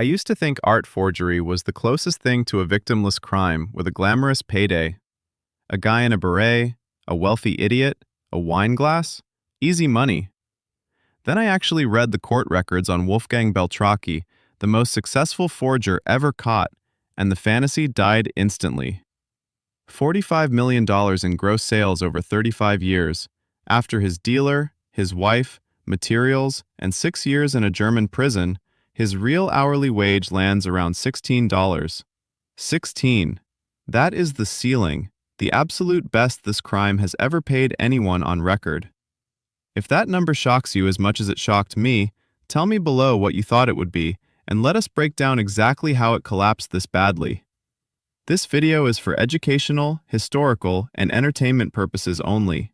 I used to think art forgery was the closest thing to a victimless crime with a glamorous payday. A guy in a beret, a wealthy idiot, a wine glass, easy money. Then I actually read the court records on Wolfgang Beltracchi, the most successful forger ever caught, and the fantasy died instantly. $45 million in gross sales over 35 years, after his dealer, his wife, materials, and 6 years in a German prison, his real hourly wage lands around $16. 16. That is the ceiling, the absolute best this crime has ever paid anyone on record. If that number shocks you as much as it shocked me, tell me below what you thought it would be, and let us break down exactly how it collapsed this badly. This video is for educational, historical, and entertainment purposes only.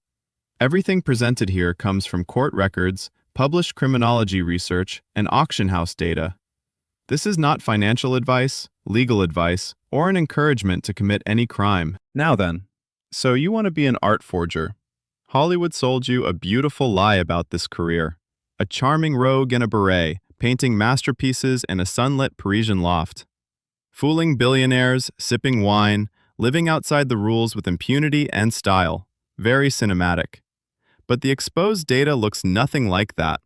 Everything presented here comes from court records, published criminology research, and auction house data. This is not financial advice, legal advice, or an encouragement to commit any crime. Now then, so you want to be an art forger. Hollywood sold you a beautiful lie about this career. A charming rogue in a beret, painting masterpieces in a sunlit Parisian loft. Fooling billionaires, sipping wine, living outside the rules with impunity and style. Very cinematic. But the exposed data looks nothing like that.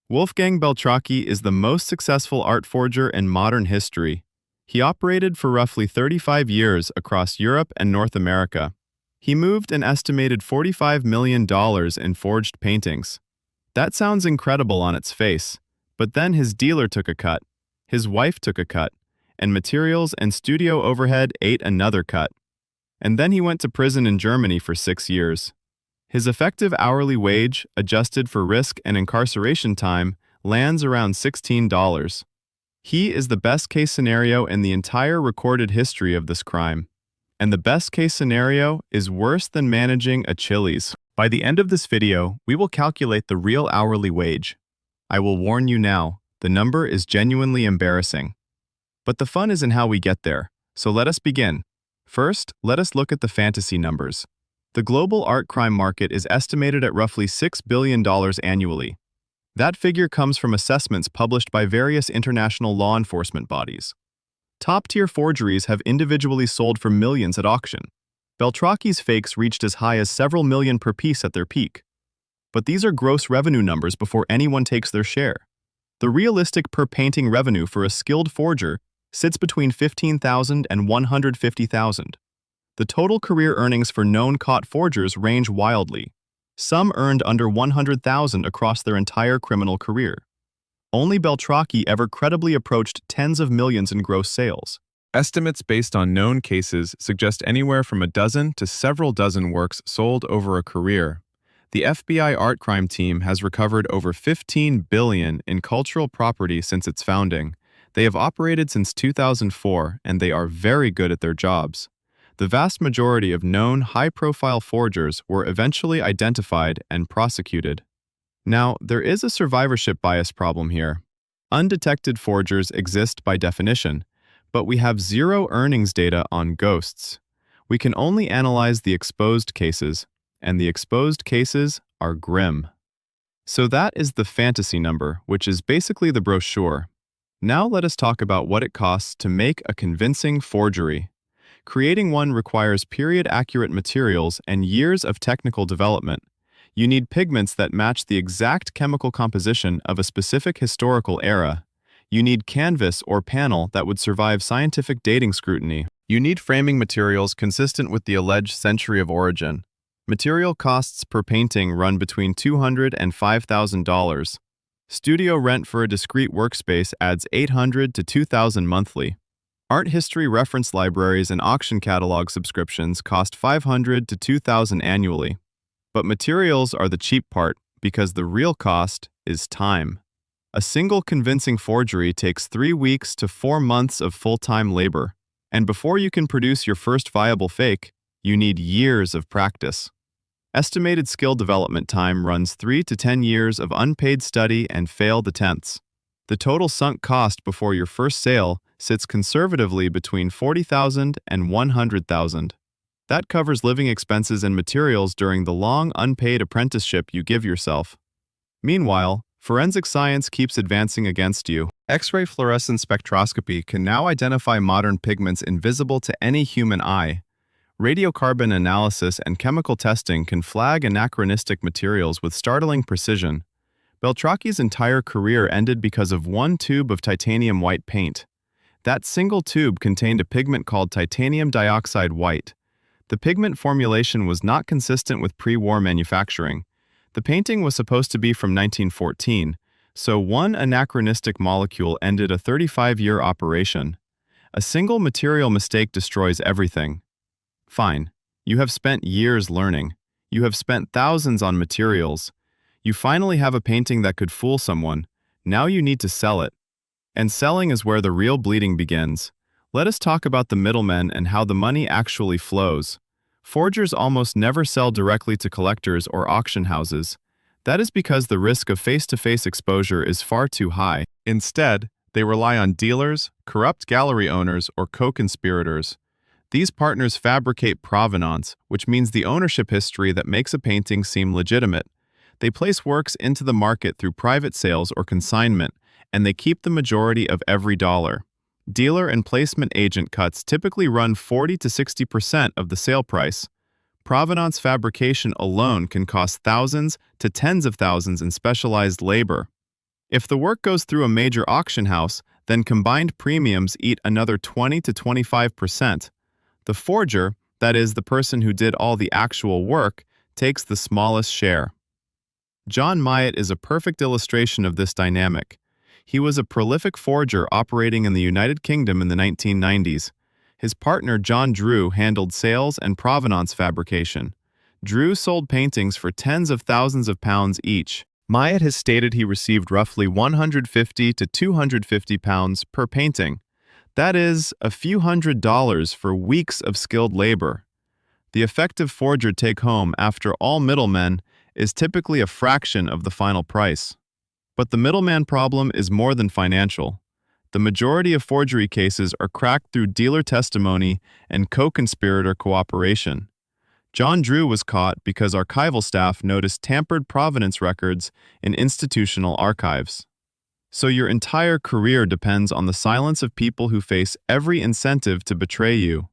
Wolfgang Beltracchi is the most successful art forger in modern history. He operated for roughly 35 years across Europe and North America. He moved an estimated $45 million in forged paintings. That sounds incredible on its face, but then his dealer took a cut, his wife took a cut, and materials and studio overhead ate another cut. And then he went to prison in Germany for 6 years. His effective hourly wage, adjusted for risk and incarceration time, lands around $16. He is the best-case scenario in the entire recorded history of this crime. And the best-case scenario is worse than managing a Chili's. By the end of this video, we will calculate the real hourly wage. I will warn you now, the number is genuinely embarrassing. But the fun is in how we get there, so let us begin. First, let us look at the fantasy numbers. The global art crime market is estimated at roughly $6 billion annually. That figure comes from assessments published by various international law enforcement bodies. Top-tier forgeries have individually sold for millions at auction. Beltracchi's fakes reached as high as several million per piece at their peak. But these are gross revenue numbers before anyone takes their share. The realistic per-painting revenue for a skilled forger sits between $15,000 and $150,000. The total career earnings for known caught forgers range wildly. Some earned under $100,000 across their entire criminal career. Only Beltracchi ever credibly approached tens of millions in gross sales. Estimates based on known cases suggest anywhere from a dozen to several dozen works sold over a career. The FBI art crime team has recovered over $15 billion in cultural property since its founding. They have operated since 2004, and they are very good at their jobs. The vast majority of known high-profile forgers were eventually identified and prosecuted. Now, there is a survivorship bias problem here. Undetected forgers exist by definition, but we have zero earnings data on ghosts. We can only analyze the exposed cases, and the exposed cases are grim. So that is the fantasy number, which is basically the brochure. Now let us talk about what it costs to make a convincing forgery. Creating one requires period-accurate materials and years of technical development. You need pigments that match the exact chemical composition of a specific historical era. You need canvas or panel that would survive scientific dating scrutiny. You need framing materials consistent with the alleged century of origin. Material costs per painting run between $200 and $5,000. Studio rent for a discrete workspace adds $800 to $2,000 monthly. Art history reference libraries and auction catalog subscriptions cost $500 to $2,000 annually. But materials are the cheap part because the real cost is time. A single convincing forgery takes 3 weeks to 4 months of full-time labor. And before you can produce your first viable fake, you need years of practice. Estimated skill development time runs 3 to 10 years of unpaid study and failed attempts. The total sunk cost before your first sale sits conservatively between $40,000 and $100,000. That covers living expenses and materials during the long unpaid apprenticeship you give yourself. Meanwhile, Forensic science keeps advancing against you. X-ray fluorescence spectroscopy can now identify modern pigments invisible to any human eye. Radiocarbon analysis and chemical testing can flag anachronistic materials with startling precision. Beltracchi's entire career ended because of one tube of titanium white paint. That single tube contained a pigment called titanium dioxide white. The pigment formulation was not consistent with pre-war manufacturing. The painting was supposed to be from 1914, so one anachronistic molecule ended a 35-year operation. A single material mistake destroys everything. Fine. You have spent years learning. You have spent thousands on materials. You finally have a painting that could fool someone. Now you need to sell it. And selling is where the real bleeding begins. Let us talk about the middlemen and how the money actually flows. Forgers almost never sell directly to collectors or auction houses. That is because the risk of face-to-face exposure is far too high. Instead, they rely on dealers, corrupt gallery owners, or co-conspirators. These partners fabricate provenance, which means the ownership history that makes a painting seem legitimate. They place works into the market through private sales or consignment, and they keep the majority of every dollar. Dealer and placement agent cuts typically run 40 to 60% of the sale price. Provenance fabrication alone can cost thousands to tens of thousands in specialized labor. If the work goes through a major auction house, then combined premiums eat another 20 to 25%. The forger, that is, the person who did all the actual work, takes the smallest share. John Myatt is a perfect illustration of this dynamic. He was a prolific forger operating in the United Kingdom in the 1990s. His partner John Drew handled sales and provenance fabrication. Drew sold paintings for tens of thousands of pounds each. Myatt has stated he received roughly £150 to £250 per painting. That is, a few $100s for weeks of skilled labor. The effective forger take-home after all middlemen is typically a fraction of the final price. But the middleman problem is more than financial. The majority of forgery cases are cracked through dealer testimony and co-conspirator cooperation. John Drew was caught because archival staff noticed tampered provenance records in institutional archives. So your entire career depends on the silence of people who face every incentive to betray you.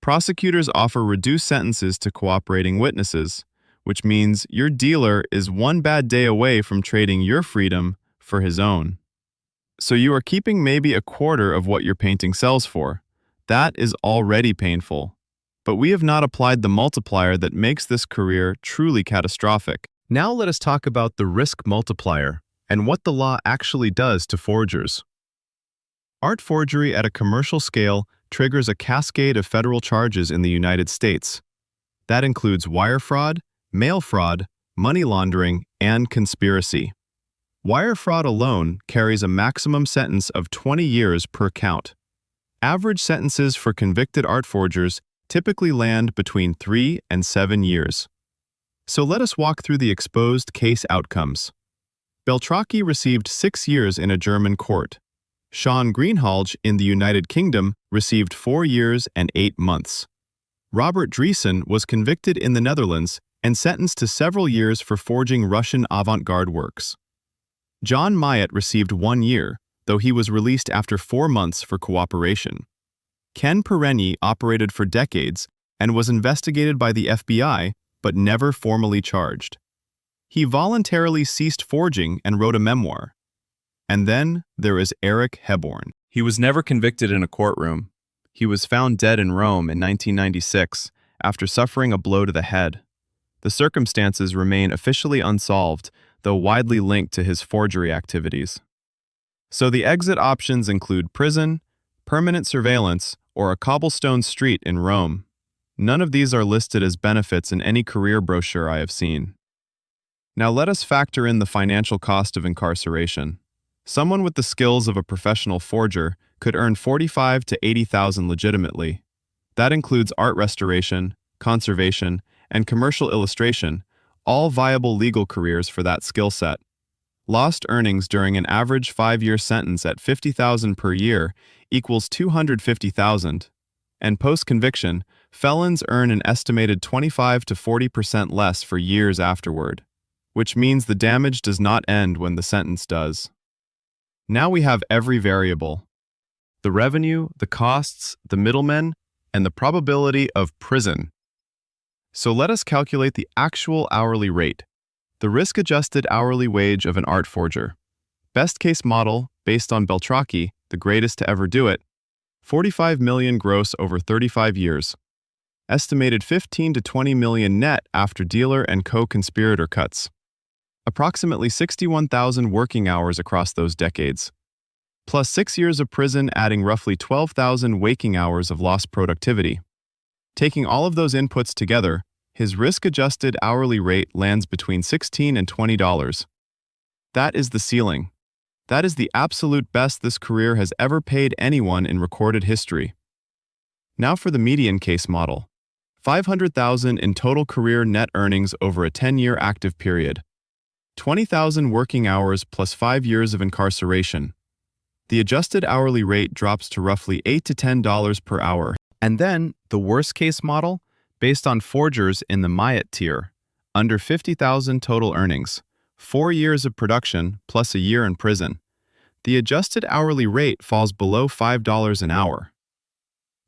Prosecutors offer reduced sentences to cooperating witnesses, which means your dealer is one bad day away from trading your freedom for his own. So you are keeping maybe a quarter of what your painting sells for. That is already painful. But we have not applied the multiplier that makes this career truly catastrophic. Now let us talk about the risk multiplier and what the law actually does to forgers. Art forgery at a commercial scale triggers a cascade of federal charges in the United States. That includes wire fraud, mail fraud, money laundering, and conspiracy. Wire fraud alone carries a maximum sentence of 20 years per count. Average sentences for convicted art forgers typically land between 3 and 7 years. So let us walk through the exposed case outcomes. Beltracchi received 6 years in a German court. Sean Greenhalgh in the United Kingdom received 4 years and 8 months. Robert Driessen was convicted in the Netherlands and sentenced to several years for forging Russian avant-garde works. John Myatt received 1 year, though he was released after 4 months for cooperation. Ken Perenni operated for decades and was investigated by the FBI, but never formally charged. He voluntarily ceased forging and wrote a memoir. And then there is Eric Heborn. He was never convicted in a courtroom. He was found dead in Rome in 1996 after suffering a blow to the head. The circumstances remain officially unsolved, though widely linked to his forgery activities. So the exit options include prison, permanent surveillance, or a cobblestone street in Rome. None of these are listed as benefits in any career brochure I have seen. Now let us factor in the financial cost of incarceration. Someone with the skills of a professional forger could earn $45,000 to $80,000 legitimately. That includes art restoration, conservation, and commercial illustration, all viable legal careers for that skill set. Lost earnings during an average 5-year sentence at $50,000 per year equals $250,000, and post-conviction, felons earn an estimated 25 to 40% less for years afterward. which means the damage does not end when the sentence does. Now we have every variable: the revenue, the costs, the middlemen, and the probability of prison. So let us calculate the actual hourly rate, the risk-adjusted hourly wage of an art forger. Best case model, based on Beltracchi, the greatest to ever do it, 45 million gross over 35 years. Estimated 15 to 20 million net after dealer and co-conspirator cuts. Approximately 61,000 working hours across those decades. Plus 6 years of prison, adding roughly 12,000 waking hours of lost productivity. Taking all of those inputs together, his risk-adjusted hourly rate lands between $16 and $20. That is the ceiling. That is the absolute best this career has ever paid anyone in recorded history. Now for the median case model. 500,000 in total career net earnings over a 10-year active period. 20,000 working hours plus 5 years of incarceration. The adjusted hourly rate drops to roughly $8 to $10 per hour. And then, the worst-case model, based on forgers in the Myatt tier, under 50,000 total earnings, 4 years of production plus a year in prison. The adjusted hourly rate falls below $5 an hour.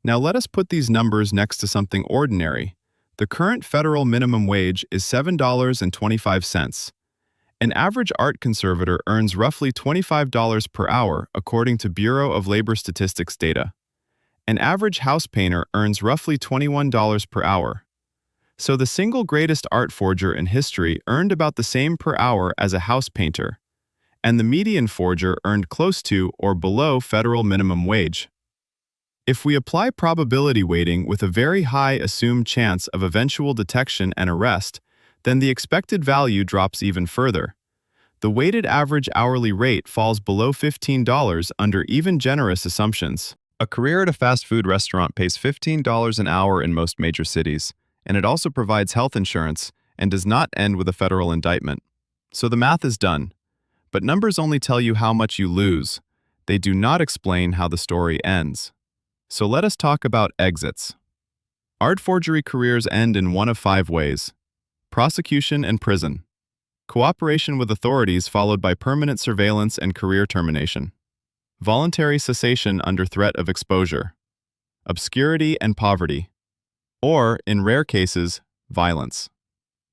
Now let us put these numbers next to something ordinary. The current federal minimum wage is $7.25. An average art conservator earns roughly $25 per hour according to Bureau of Labor Statistics data. An average house painter earns roughly $21 per hour. So the single greatest art forger in history earned about the same per hour as a house painter, and the median forger earned close to or below federal minimum wage. If we apply probability weighting with a very high assumed chance of eventual detection and arrest, then the expected value drops even further. The weighted average hourly rate falls below $15 under even generous assumptions. A career at a fast food restaurant pays $15 an hour in most major cities, and it also provides health insurance and does not end with a federal indictment. So the math is done. But numbers only tell you how much you lose. They do not explain how the story ends. So let us talk about exits. Art forgery careers end in one of 5 ways: prosecution and prison, cooperation with authorities followed by permanent surveillance and career termination, voluntary cessation under threat of exposure, obscurity and poverty, or, in rare cases, violence.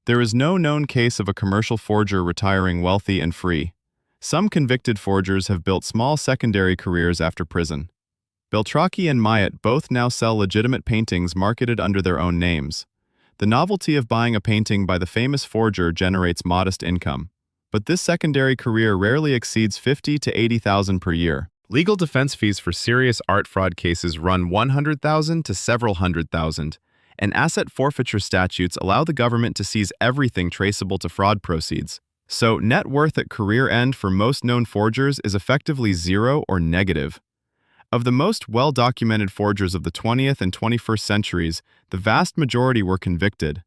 There is no known case of a commercial forger retiring wealthy and free. Some convicted forgers have built small secondary careers after prison. Beltracchi and Myatt both now sell legitimate paintings marketed under their own names. The novelty of buying a painting by the famous forger generates modest income, but this secondary career rarely exceeds $50,000 to $80,000 per year. Legal defense fees for serious art fraud cases run $100,000 to several $100,000, and asset forfeiture statutes allow the government to seize everything traceable to fraud proceeds. So, net worth at career end for most known forgers is effectively zero or negative. Of the most well-documented forgers of the 20th and 21st centuries, the vast majority were convicted.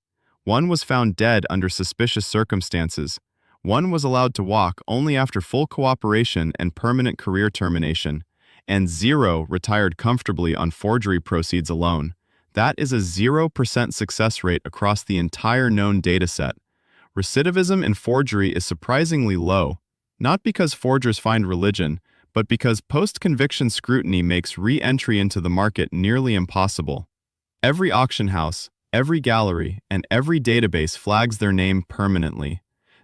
One was found dead under suspicious circumstances. One was allowed to walk only after full cooperation and permanent career termination. And 0 retired comfortably on forgery proceeds alone. That is a 0% success rate across the entire known dataset. Recidivism in forgery is surprisingly low, not because forgers find religion, but because post-conviction scrutiny makes re-entry into the market nearly impossible. Every auction house, every gallery, and every database flags their name permanently.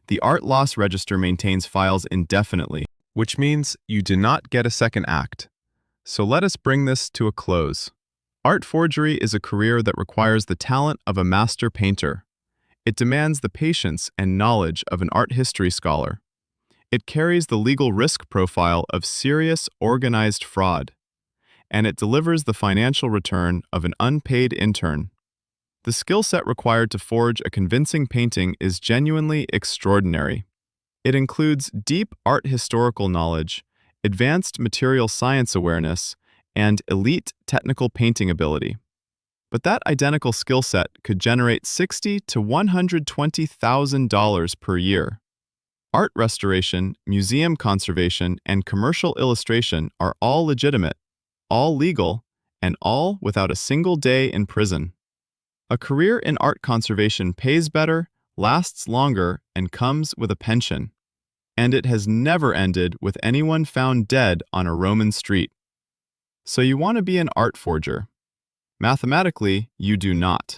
The Art Loss Register maintains files indefinitely, which means you do not get a second act. So let us bring this to a close. Art forgery is a career that requires the talent of a master painter. It demands the patience and knowledge of an art history scholar. It carries the legal risk profile of serious, organized fraud. And it delivers the financial return of an unpaid intern. The skill set required to forge a convincing painting is genuinely extraordinary. It includes deep art historical knowledge, advanced material science awareness, and elite technical painting ability. But that identical skill set could generate $60,000 to $120,000 per year. Art restoration, museum conservation, and commercial illustration are all legitimate, all legal, and all without a single day in prison. A career in art conservation pays better, lasts longer, and comes with a pension. And it has never ended with anyone found dead on a Roman street. So you want to be an art forger. Mathematically, you do not.